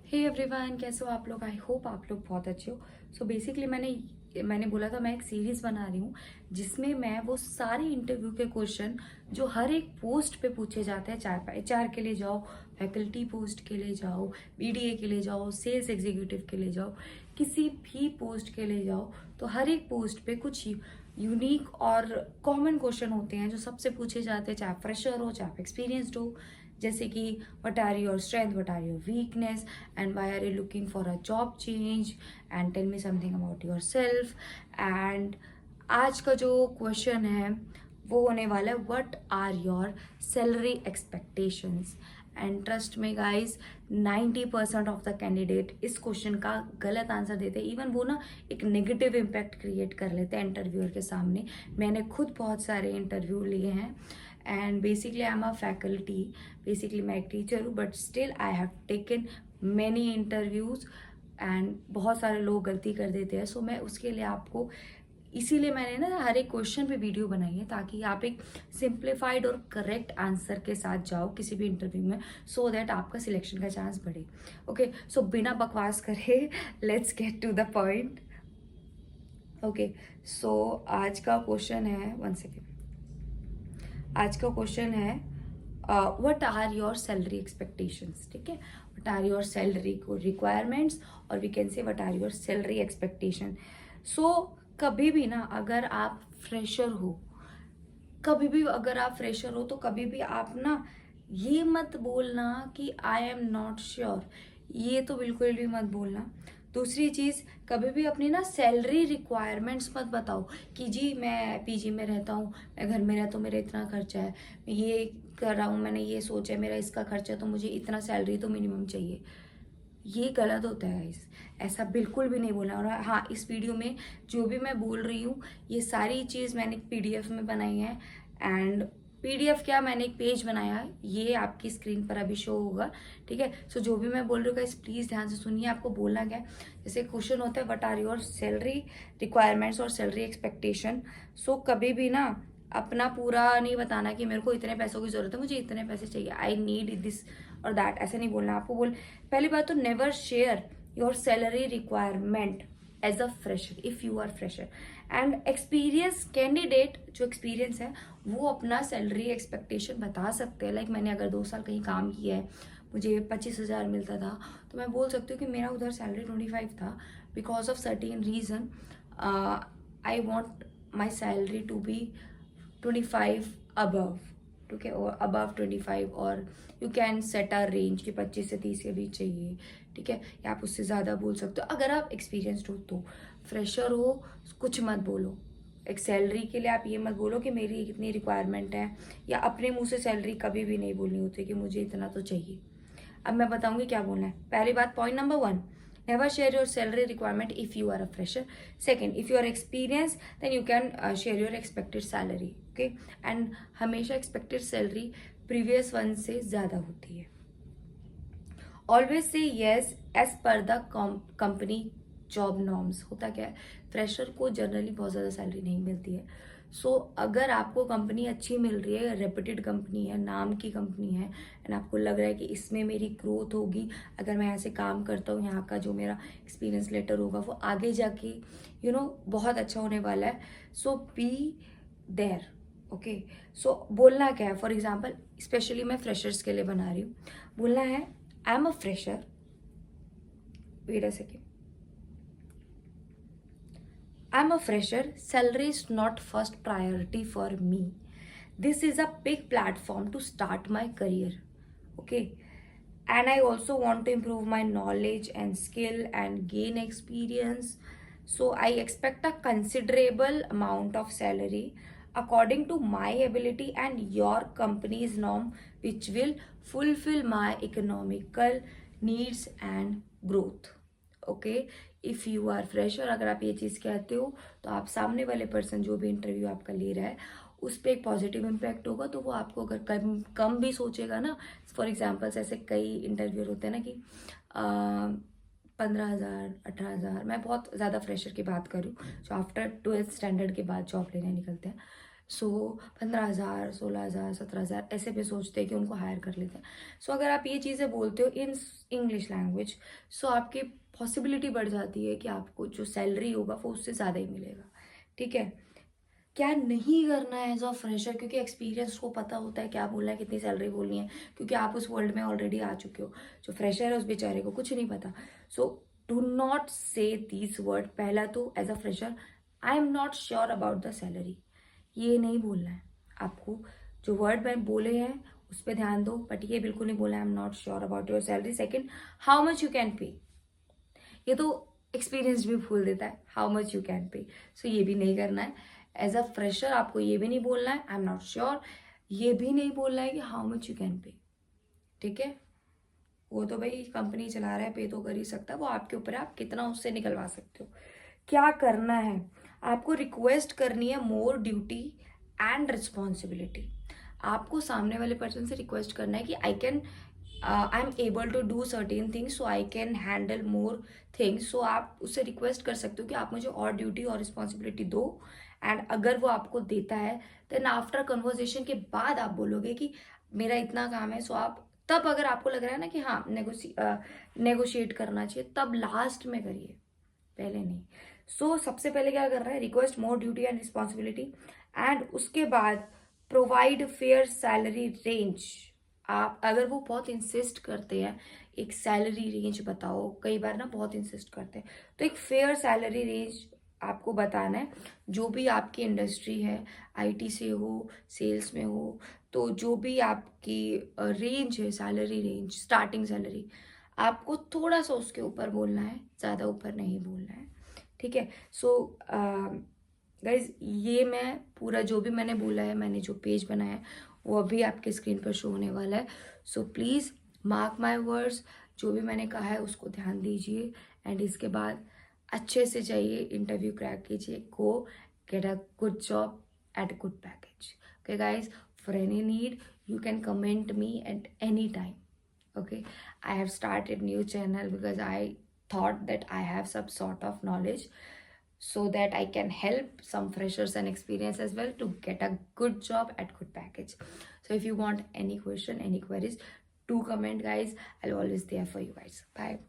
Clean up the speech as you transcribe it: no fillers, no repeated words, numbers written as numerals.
Hey everyone, कैसे हो आप लोग। आई होप आप लोग बहुत अच्छे हो। सो बेसिकली मैंने बोला था मैं एक सीरीज बना रही हूँ जिसमें मैं वो सारे इंटरव्यू के क्वेश्चन जो हर एक पोस्ट पे पूछे जाते हैं, चाहे एचआर के लिए जाओ, फैकल्टी पोस्ट के लिए जाओ, बीडीए के लिए जाओ, सेल्स एग्जीक्यूटिव के लिए जाओ, किसी भी पोस्ट के लिए जाओ, तो हर एक पोस्ट पे कुछ यूनिक और कॉमन क्वेश्चन होते हैं जो सबसे पूछे जाते हैं, चाहे फ्रेशर हो चाहे एक्सपीरियंसड हो। जैसे कि what are your strength, what are your weakness, and why are you looking for a job change, and tell me something about yourself। and आज का जो क्वेश्चन है वो होने वाला है what are your salary expectations. And trust me guys 90% of the candidate इस question का गलत आंसर देते हैं। इवन वो ना एक नेगेटिव इम्पैक्ट क्रिएट कर लेते हैं इंटरव्यूअर के सामने। मैंने खुद बहुत सारे इंटरव्यू लिए हैं and basically I am a faculty. Basically मैं एक टीचर हूँ but still I have taken many interviews and बहुत सारे लोग गलती कर देते हैं। सो मैं उसके लिए आपको इसीलिए मैंने ना हर एक क्वेश्चन पे वीडियो बनाई है ताकि आप एक सिंप्लीफाइड और करेक्ट आंसर के साथ जाओ किसी भी इंटरव्यू में, सो दैट आपका सिलेक्शन का चांस बढ़े। ओके, सो बिना बकवास करे let's get to the point. Okay, so आज का क्वेश्चन है, वन सेकेंड। आज का क्वेश्चन है what are your salary expectations. ठीक है, व्हाट आर योर सैलरी को रिक्वायरमेंट्स, और we can say what are your salary expectation. So कभी भी ना अगर आप फ्रेशर हो, कभी भी अगर आप फ्रेशर हो तो कभी भी आप ना ये मत बोलना कि आई एम नॉट श्योर, ये तो बिल्कुल भी मत बोलना। दूसरी चीज़, कभी भी अपनी ना सैलरी रिक्वायरमेंट्स मत बताओ कि जी मैं पीजी में रहता हूँ, मैं घर में रहता हूँ, मेरा इतना खर्चा है, मैं ये कर रहा हूँ, मैंने ये सोचा है, मेरा इसका खर्चा है, तो मुझे इतना सैलरी तो मिनिमम चाहिए। ये गलत होता है इस ऐसा बिल्कुल भी नहीं बोलना। और हाँ, इस वीडियो में जो भी मैं बोल रही हूँ ये सारी चीज़ मैंने पीडीएफ में बनाई है। एंड पीडीएफ क्या, मैंने एक पेज बनाया है, ये आपकी स्क्रीन पर अभी शो होगा। ठीक है, सो जो भी मैं बोल रही हूँ गाइस प्लीज़ ध्यान से सुनिए। आपको बोलना क्या है, जैसे क्वेश्चन होता है what are your salary requirements और सैलरी एक्सपेक्टेशन। सो कभी भी ना अपना पूरा नहीं बताना कि मेरे को इतने पैसों की जरूरत है, मुझे इतने पैसे चाहिए, आई नीड दिस और दैट, ऐसे नहीं बोलना। आपको पहली बात तो never share your salary requirement as a fresher if you are fresher. And experience candidate जो एक्सपीरियंस है वो अपना सैलरी एक्सपेक्टेशन बता सकते हैं। लाइक मैंने अगर 2 साल कहीं काम किया है, मुझे 25,000 मिलता था, तो मैं बोल सकती हूँ कि मेरा उधर सैलरी 25 था। Because of certain reason I want my salary to be 25 above. ठीक है, और अबव 25, और you can set a range कि 25 से 30 के बीच चाहिए। ठीक है, या आप उससे ज़्यादा बोल सकते हो अगर आप एक्सपीरियंसड हो। तो फ्रेशर हो कुछ मत बोलो। एक सैलरी के लिए आप ये मत बोलो कि मेरी कितनी रिक्वायरमेंट है, या अपने मुंह से सैलरी कभी भी नहीं बोलनी होती कि मुझे इतना तो चाहिए। अब मैं बताऊंगी क्या बोलना है। पहली बात, point number 1, never share your salary requirement if you are a fresher. Second, if you are experienced then you can share your expected salary. Okay, and हमेशा expected salary previous one से ज़्यादा होती है। Always say yes as per the company job norms। होता क्या है, fresher को generally बहुत ज़्यादा सैलरी नहीं मिलती है। सो अगर आपको कंपनी अच्छी मिल रही है, रेपुटेड कंपनी है, नाम की कंपनी है, एंड आपको लग रहा है कि इसमें मेरी ग्रोथ होगी, अगर मैं यहाँ से काम करता हूँ, यहाँ का जो मेरा एक्सपीरियंस लेटर होगा वो आगे जाके बहुत अच्छा होने वाला है, so be there. Okay, so बोलना क्या है, फॉर एग्जाम्पल स्पेशली मैं फ्रेशर्स के लिए बना रही हूँ, बोलना है I am a fresher, wait a second, I'm a fresher. Salary is not first priority for me. This is a big platform to start my career. Okay. And I also want to improve my knowledge and skill and gain experience. So I expect a considerable amount of salary according to my ability and your company's norm, which will fulfill my economical needs and growth. Okay, if you are fresher, अगर आप ये चीज़ कहते हो तो आप सामने वाले person जो भी इंटरव्यू आपका ले रहा है उस पर एक पॉजिटिव इम्पैक्ट होगा। तो वो आपको अगर कम भी सोचेगा ना, फॉर एग्जांपल्स ऐसे कई इंटरव्यूअर होते हैं ना कि 15,000 18,000, मैं बहुत ज़्यादा फ्रेशर की बात करूँ जो आफ्टर 12th स्टैंडर्ड के बाद जॉब लेने निकलते हैं, सो 15,000, 16,000, 17,000 ऐसे पे सोचते हैं कि उनको हायर कर लेते हैं. सो अगर आप ये चीज़ें बोलते हो इन इंग्लिश लैंग्वेज, सो आपकी पॉसिबिलिटी बढ़ जाती है कि आपको जो सैलरी होगा वो उससे ज़्यादा ही मिलेगा. ठीक है. क्या नहीं करना है एज अ फ्रेशर, क्योंकि एक्सपीरियंस को पता होता है क्या बोलना है, कितनी सैलरी बोलनी है, क्योंकि आप उस वर्ल्ड में ऑलरेडी आ चुके हो. जो फ्रेशर है उस बेचारे को कुछ नहीं पता. So do not say these word. पहला तो as a fresher, I am not sure about the salary, ये नहीं बोलना है आपको. जो वर्ड मैं बोले हैं उस पर ध्यान दो, बट ये बिल्कुल नहीं बोलना है I am not sure about your salary. Second, how much you can pay. ये तो एक्सपीरियंस भी भूल देता है, how much you can pay. सो ये भी नहीं करना है. एज अ फ्रेशर आपको ये भी नहीं बोलना है आई एम नॉट श्योर, ये भी नहीं बोलना है कि how much you can pay. ठीक है. वो तो भाई कंपनी चला रहा है, पे तो कर ही सकता है, वो आपके ऊपर है, आप कितना उससे निकलवा सकते हो. क्या करना है आपको, रिक्वेस्ट करनी है मोर ड्यूटी एंड रिस्पॉन्सिबिलिटी. आपको सामने वाले पर्सन से रिक्वेस्ट करना है कि I am able to do certain things, so I can handle more things. So आप उससे रिक्वेस्ट कर सकते हो कि आप मुझे और ड्यूटी और रिस्पॉन्सिबिलिटी दो. एंड अगर वो आपको देता है देन आफ्टर कन्वर्जेशन के बाद आप बोलोगे कि मेरा इतना काम है. सो आप तब अगर आपको लग रहा है ना कि हाँ नेगोशिएट करना चाहिए, तब लास्ट में करिए, पहले नहीं. सो सबसे पहले क्या करना है, request more duty and responsibility. And उसके बाद प्रोवाइड फेयर सैलरी रेंज. आप अगर वो बहुत इंसिस्ट करते हैं एक सैलरी रेंज बताओ, कई बार ना बहुत इंसिस्ट करते हैं, तो एक फेयर सैलरी रेंज आपको बताना है. जो भी आपकी इंडस्ट्री है, आईटी से हो, सेल्स में हो, तो जो भी आपकी रेंज है, सैलरी रेंज, स्टार्टिंग सैलरी, आपको थोड़ा सा उसके ऊपर बोलना है, ज़्यादा ऊपर नहीं बोलना है. ठीक है. सो गाइज ये मैं पूरा जो भी मैंने बोला है, मैंने जो पेज बनाया है वो अभी आपके स्क्रीन पर शो होने वाला है. So please mark my words, जो भी मैंने कहा है उसको ध्यान दीजिए. एंड इसके बाद अच्छे से जाइए, इंटरव्यू क्रैक कीजिए, गो get a good job at a good package. Okay guys, for any need you can comment me at any time. Okay, I have started new channel because I thought that I have some sort of knowledge, so that I can help some freshers and experience as well to get a good job at good package. So if you want any question, any queries, do comment guys, I'll always there for you guys. Bye.